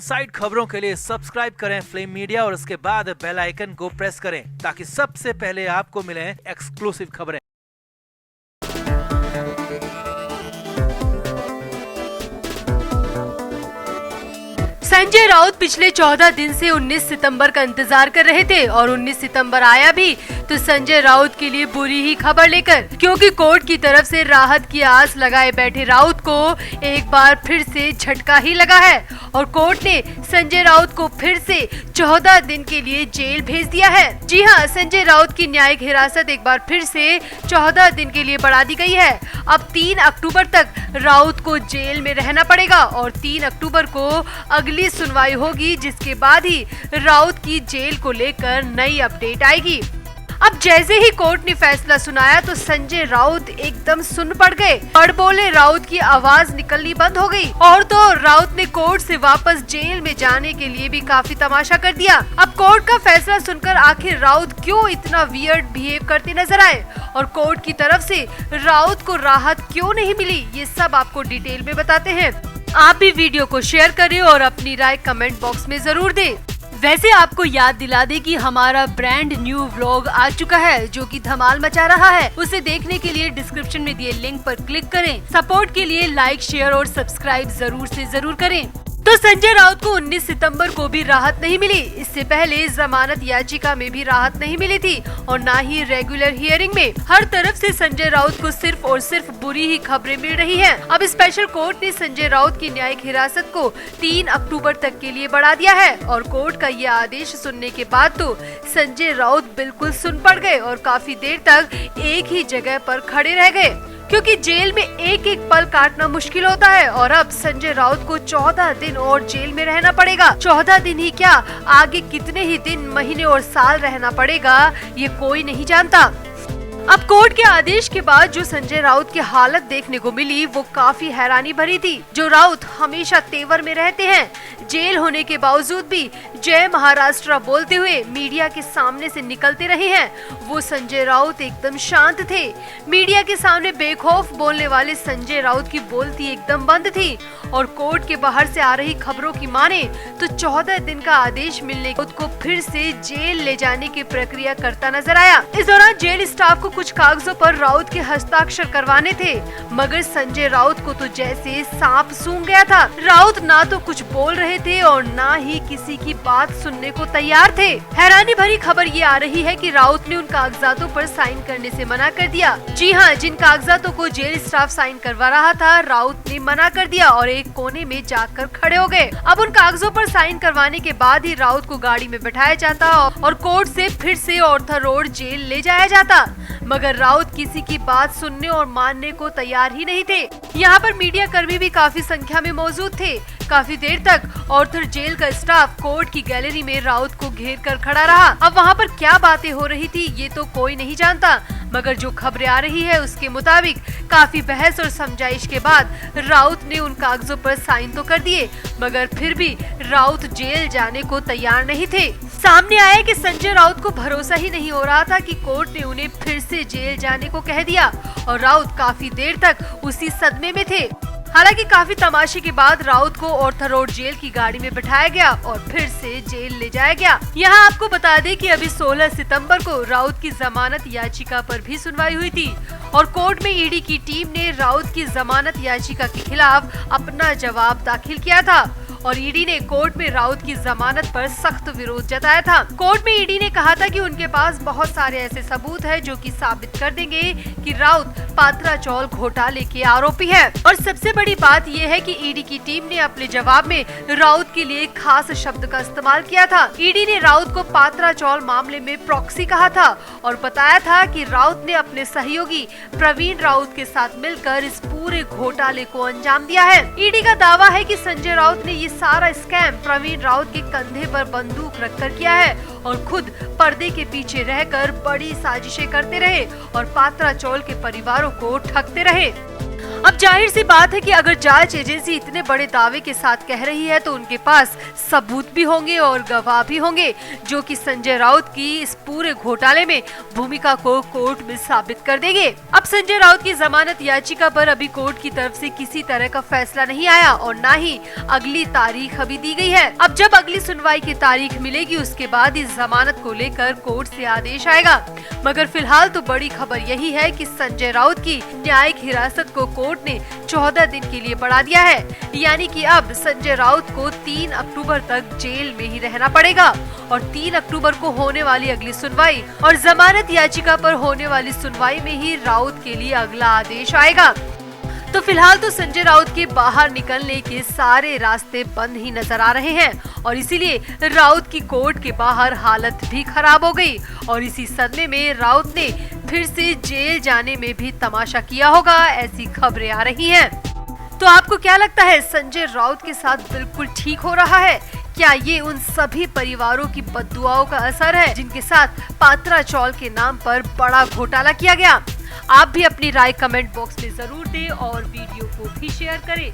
Side खबरों के लिए सब्सक्राइब करें फ्लेम मीडिया और उसके बाद बेल आइकन को प्रेस करें ताकि सबसे पहले आपको मिले एक्सक्लूसिव खबरें। संजय राउत पिछले 14 दिन से 19 सितंबर का इंतजार कर रहे थे और 19 सितंबर आया भी तो संजय राउत के लिए बुरी ही खबर लेकर, क्योंकि कोर्ट की तरफ से राहत की आस लगाए बैठे राउत को एक बार फिर से झटका ही लगा है और कोर्ट ने संजय राउत को फिर से 14 दिन के लिए जेल भेज दिया है। जी हां, संजय राउत की न्यायिक हिरासत एक बार फिर से 14 दिन के लिए बढ़ा दी गई है। अब 3 अक्टूबर तक राउत को जेल में रहना पड़ेगा और 3 अक्टूबर को अगली सुनवाई होगी, जिसके बाद ही राउत की जेल को लेकर नई अपडेट आएगी। अब जैसे ही कोर्ट ने फैसला सुनाया तो संजय राउत एकदम सुन पड़ गए। बोले राउत की आवाज निकलनी बंद हो गई और तो राउत ने कोर्ट से वापस जेल में जाने के लिए भी काफी तमाशा कर दिया। अब कोर्ट का फैसला सुनकर आखिर राउत क्यों इतना वियर्ड बिहेव करते नजर आए और कोर्ट की तरफ से राउत को राहत क्यों नहीं मिली, ये सब आपको डिटेल में बताते हैं। आप भी वीडियो को शेयर करें और अपनी राय कमेंट बॉक्स में जरूर दें। वैसे आपको याद दिला दे कि हमारा ब्रांड न्यू व्लॉग आ चुका है जो कि धमाल मचा रहा है। उसे देखने के लिए डिस्क्रिप्शन में दिए लिंक पर क्लिक करें। सपोर्ट के लिए लाइक, शेयर और सब्सक्राइब जरूर से जरूर करें। तो संजय राउत को 19 सितंबर को भी राहत नहीं मिली। इससे पहले जमानत याचिका में भी राहत नहीं मिली थी और न ही रेगुलर हियरिंग में। हर तरफ से संजय राउत को सिर्फ और सिर्फ बुरी ही खबरें मिल रही हैं। अब स्पेशल कोर्ट ने संजय राउत की न्यायिक हिरासत को 3 अक्टूबर तक के लिए बढ़ा दिया है और कोर्ट का ये आदेश सुनने के बाद तो संजय राउत बिल्कुल सुन पड़ गए और काफी देर तक एक ही जगह पर खड़े रह गए, क्योंकि जेल में एक एक पल काटना मुश्किल होता है और अब संजय राउत को 14 दिन और जेल में रहना पड़ेगा। 14 दिन ही क्या, आगे कितने ही दिन, महीने और साल रहना पड़ेगा ये कोई नहीं जानता। अब कोर्ट के आदेश के बाद जो संजय राउत की हालत देखने को मिली वो काफी हैरानी भरी थी। जो राउत हमेशा तेवर में रहते हैं, जेल होने के बावजूद भी जय महाराष्ट्र बोलते हुए मीडिया के सामने से निकलते रहे हैं, वो संजय राउत एकदम शांत थे। मीडिया के सामने बेखौफ बोलने वाले संजय राउत की बोलती एकदम बंद थी और कोर्ट के बाहर से आ रही खबरों की माने तो 14 दिन का आदेश मिलने को फिर से जेल ले जाने की प्रक्रिया करता नजर आया। इस दौरान जेल स्टाफ को कुछ कागजों पर राउत के हस्ताक्षर करवाने थे, मगर संजय राउत को तो जैसे सांप सूंघ गया था। राउत ना तो कुछ बोल रहे थे और ना ही किसी की बात सुनने को तैयार थे। हैरानी भरी खबर ये आ रही है कि राउत ने उन कागजातों पर साइन करने से मना कर दिया। जी हाँ, जिन कागजातों को जेल स्टाफ साइन करवा रहा था, राउत ने मना कर दिया और एक कोने में जाकर खड़े हो गए। अब उन कागजों पर साइन करवाने के बाद ही राउत को गाड़ी में बैठाया जाता और कोर्ट से फिर से ऑर्थर रोड जेल ले जाया जाता, मगर राउत किसी की बात सुनने और मानने को तैयार ही नहीं थे। यहाँ पर मीडिया कर्मी भी काफी संख्या में मौजूद थे। काफी देर तक ऑर्थर जेल का स्टाफ कोर्ट की गैलरी में राउत को घेर कर खड़ा रहा। अब वहाँ पर क्या बातें हो रही थी ये तो कोई नहीं जानता, मगर जो खबरें आ रही है उसके मुताबिक काफी बहस और समझाइश के बाद राउत ने उन कागजों पर साइन तो कर दिए, मगर फिर भी राउत जेल जाने को तैयार नहीं थे। सामने आया कि संजय राउत को भरोसा ही नहीं हो रहा था कि कोर्ट ने उन्हें फिर से जेल जाने को कह दिया और राउत काफी देर तक उसी सदमे में थे। हालांकि काफी तमाशे के बाद राउत को ऑर्थर रोड जेल की गाड़ी में बैठाया गया और फिर से जेल ले जाया गया। यहाँ आपको बता दें कि अभी 16 सितंबर को राउत की जमानत याचिका पर भी सुनवाई हुई थी और कोर्ट में ईडी की टीम ने राउत की जमानत याचिका के खिलाफ अपना जवाब दाखिल किया था और ईडी ने कोर्ट में राउत की जमानत पर सख्त विरोध जताया था। कोर्ट में ईडी ने कहा था कि उनके पास बहुत सारे ऐसे सबूत हैं जो कि साबित कर देंगे कि राउत पात्रा चौल घोटाले के आरोपी है। और सबसे बड़ी बात यह है कि ईडी की टीम ने अपने जवाब में राउत के लिए खास शब्द का इस्तेमाल किया था। ईडी ने राउत को पात्रा चौल मामले में प्रॉक्सी कहा था और बताया था कि राउत ने अपने सहयोगी प्रवीण राउत के साथ मिलकर इस पूरे घोटाले को अंजाम दिया है। ईडी का दावा है कि संजय राउत ने ये सारा स्कैम प्रवीण राउत के कंधे पर बंदूक रखकर किया है और खुद पर्दे के पीछे रहकर बड़ी साजिशें करते रहे और पात्रा चौल के परिवारों को ठगते रहे। अब जाहिर सी बात है कि अगर जांच एजेंसी इतने बड़े दावे के साथ कह रही है तो उनके पास सबूत भी होंगे और गवाह भी होंगे जो कि संजय राउत की इस पूरे घोटाले में भूमिका को कोर्ट में साबित कर देंगे। अब संजय राउत की जमानत याचिका पर अभी कोर्ट की तरफ से किसी तरह का फैसला नहीं आया और न ही अगली तारीख अभी दी गई है। अब जब अगली सुनवाई की तारीख मिलेगी उसके बाद इस जमानत को लेकर कोर्ट से आदेश आएगा। मगर फिलहाल तो बड़ी खबर यही है कि संजय राउत की न्यायिक हिरासत को कोर्ट ने 14 दिन के लिए बढ़ा दिया है, यानी कि अब संजय राउत को 3 अक्टूबर तक जेल में ही रहना पड़ेगा और 3 अक्टूबर को होने वाली अगली सुनवाई और जमानत याचिका पर होने वाली सुनवाई में ही राउत के लिए अगला आदेश आएगा। तो फिलहाल तो संजय राउत के बाहर निकलने के सारे रास्ते बंद ही नजर आ रहे हैं और इसीलिए राउत की कोर्ट के बाहर हालत भी खराब हो गई और इसी सदमे में राउत ने फिर से जेल जाने में भी तमाशा किया होगा, ऐसी खबरें आ रही हैं। तो आपको क्या लगता है, संजय राउत के साथ बिल्कुल ठीक हो रहा है? क्या ये उन सभी परिवारों की बद्दुआओं का असर है जिनके साथ पात्रा चौल के नाम पर बड़ा घोटाला किया गया? आप भी अपनी राय कमेंट बॉक्स में जरूर दें और वीडियो को भी शेयर करें।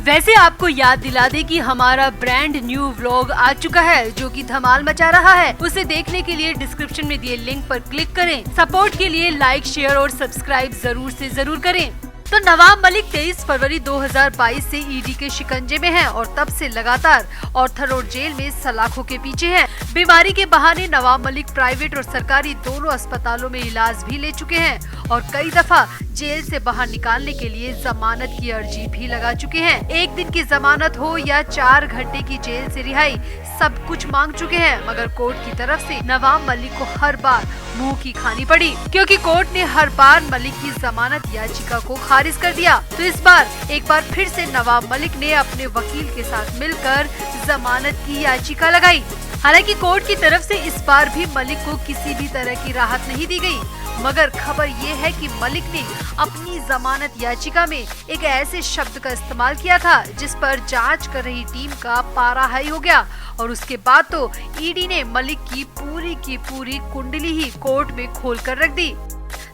वैसे आपको याद दिला दे कि हमारा ब्रांड न्यू व्लॉग आ चुका है जो कि धमाल मचा रहा है। उसे देखने के लिए डिस्क्रिप्शन में दिए लिंक पर क्लिक करें। सपोर्ट के लिए लाइक, शेयर और सब्सक्राइब जरूर से जरूर करें। तो नवाब मलिक 23 फरवरी 2022 से ईडी के शिकंजे में हैं और तब से लगातार ऑर्थर रोड जेल में सलाखों के पीछे हैं। बीमारी के बहाने नवाब मलिक प्राइवेट और सरकारी दोनों अस्पतालों में इलाज भी ले चुके हैं और कई दफा जेल से बाहर निकालने के लिए जमानत की अर्जी भी लगा चुके हैं। 1 दिन की जमानत हो या 4 घंटे की जेल से रिहाई, सब कुछ मांग चुके हैं, मगर कोर्ट की तरफ से नवाब मलिक को हर बार मुंह की खानी पड़ी क्योंकि कोर्ट ने हर बार मलिक की जमानत याचिका को खारिज कर दिया। तो इस बार एक बार फिर से नवाब मलिक ने अपने वकील के साथ मिलकर जमानत की याचिका लगाई। हालांकि कोर्ट की तरफ से इस बार भी मलिक को किसी भी तरह की राहत नहीं दी गई, मगर खबर ये है कि मलिक ने अपनी जमानत याचिका में एक ऐसे शब्द का इस्तेमाल किया था जिस पर जांच कर रही टीम का पारा हाई हो गया और उसके बाद तो ईडी ने मलिक की पूरी कुंडली ही कोर्ट में खोल कर रख दी।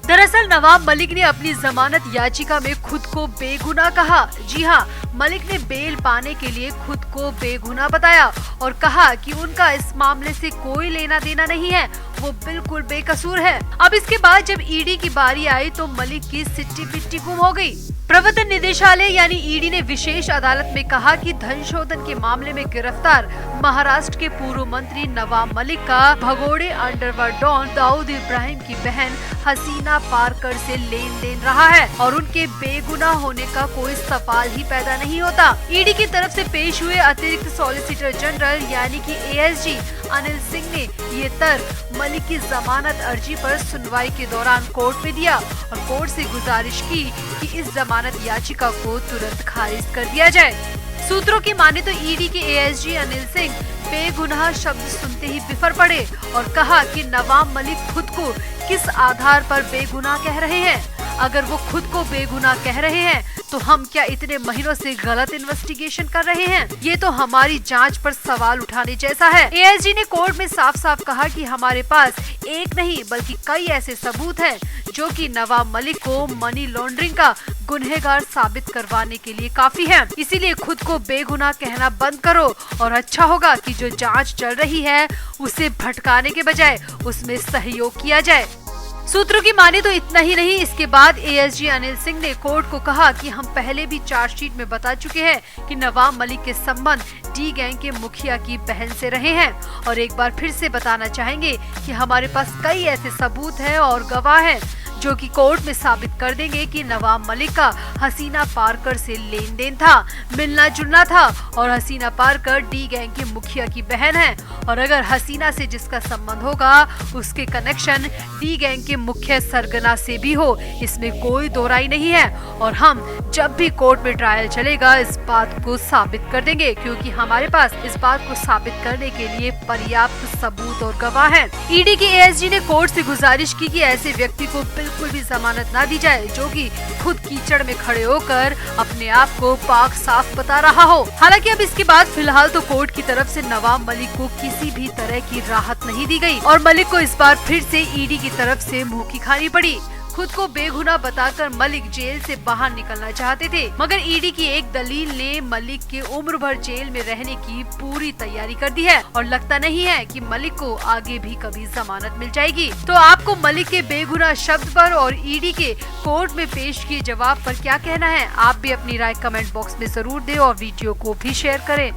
दरअसल नवाब मलिक ने अपनी जमानत याचिका में खुद को बेगुनाह कहा। जी हाँ, मलिक ने बेल पाने के लिए खुद को बेगुनाह बताया और कहा कि उनका इस मामले से कोई लेना देना नहीं है, वो बिल्कुल बेकसूर है। अब इसके बाद जब ईडी की बारी आई तो मलिक की सिट्टी पिट्टी गुम हो गई। प्रवर्तन निदेशालय यानी ईडी ने विशेष अदालत में कहा कि धन शोधन के मामले में गिरफ्तार महाराष्ट्र के पूर्व मंत्री नवाब मलिक का भगोड़े अंडरवर्ल्ड डॉन दाऊद इब्राहिम की बहन हसीना पारकर से लेन देन रहा है और उनके बेगुनाह होने का कोई सवाल ही पैदा नहीं होता। ईडी की तरफ से पेश हुए अतिरिक्त सॉलिसिटर जनरल यानी कि एएसजी अनिल सिंह ने ये तर्क मलिक की जमानत अर्जी पर सुनवाई के दौरान कोर्ट में दिया और कोर्ट से गुजारिश की कि इस जमानत याचिका को तुरंत खारिज कर दिया जाए। सूत्रों की माने तो ईडी के एएसजी अनिल सिंह बेगुनाह शब्द सुनते ही बिफर पड़े और कहा कि नवाब मलिक खुद को किस आधार पर बेगुनाह कह रहे हैं। अगर वो खुद को बेगुनाह कह रहे हैं तो हम क्या इतने महीनों से गलत इन्वेस्टिगेशन कर रहे हैं? ये तो हमारी जांच पर सवाल उठाने जैसा है। एएसजी ने कोर्ट में साफ साफ कहा कि हमारे पास एक नहीं बल्कि कई ऐसे सबूत हैं जो कि नवाब मलिक को मनी लॉन्ड्रिंग का गुनहगार साबित करवाने के लिए काफी है। इसीलिए खुद को बेगुनाह कहना बंद करो और अच्छा होगा कि जो जांच चल रही है उसे भटकाने के बजाय उसमें सहयोग किया जाए। सूत्रों की माने तो इतना ही नहीं, इसके बाद एएसजी अनिल सिंह ने कोर्ट को कहा कि हम पहले भी चार्जशीट में बता चुके हैं कि नवाब मलिक के संबंध डी गैंग के मुखिया की बहन से रहे हैं और एक बार फिर से बताना चाहेंगे कि हमारे पास कई ऐसे सबूत हैं और गवाह हैं जो कि कोर्ट में साबित कर देंगे कि नवाब मलिक का हसीना पारकर से लेन देन था, मिलना जुलना था और हसीना पारकर डी गैंग के मुखिया की बहन है और अगर हसीना से जिसका संबंध होगा उसके कनेक्शन डी गैंग के मुख्य सरगना से भी हो, इसमें कोई दो राय नहीं है और हम जब भी कोर्ट में ट्रायल चलेगा इस बात को साबित कर देंगे क्योंकि हमारे पास इस बात को साबित करने के लिए पर्याप्त सबूत और गवाह हैं। ईडी के एएसजी ने कोर्ट से गुजारिश की कि ऐसे व्यक्ति को बिल्कुल भी जमानत ना दी जाए जो कि खुद कीचड़ में खड़े होकर अपने आप को पाक साफ बता रहा हो। हालांकि अब इसके बाद फिलहाल तो कोर्ट की तरफ से नवाब मलिक को किसी भी तरह की राहत नहीं दी गई और मलिक को इस बार फिर से ईडी की तरफ से मुंह की खानी पड़ी। खुद को बेगुनाह बताकर मलिक जेल से बाहर निकलना चाहते थे, मगर ईडी की एक दलील ने मलिक के उम्र भर जेल में रहने की पूरी तैयारी कर दी है और लगता नहीं है कि मलिक को आगे भी कभी जमानत मिल जाएगी। तो आपको मलिक के बेगुनाह शब्द पर और ईडी के कोर्ट में पेश किए जवाब पर क्या कहना है? आप भी अपनी राय कमेंट बॉक्स में जरूर दें और वीडियो को भी शेयर करें।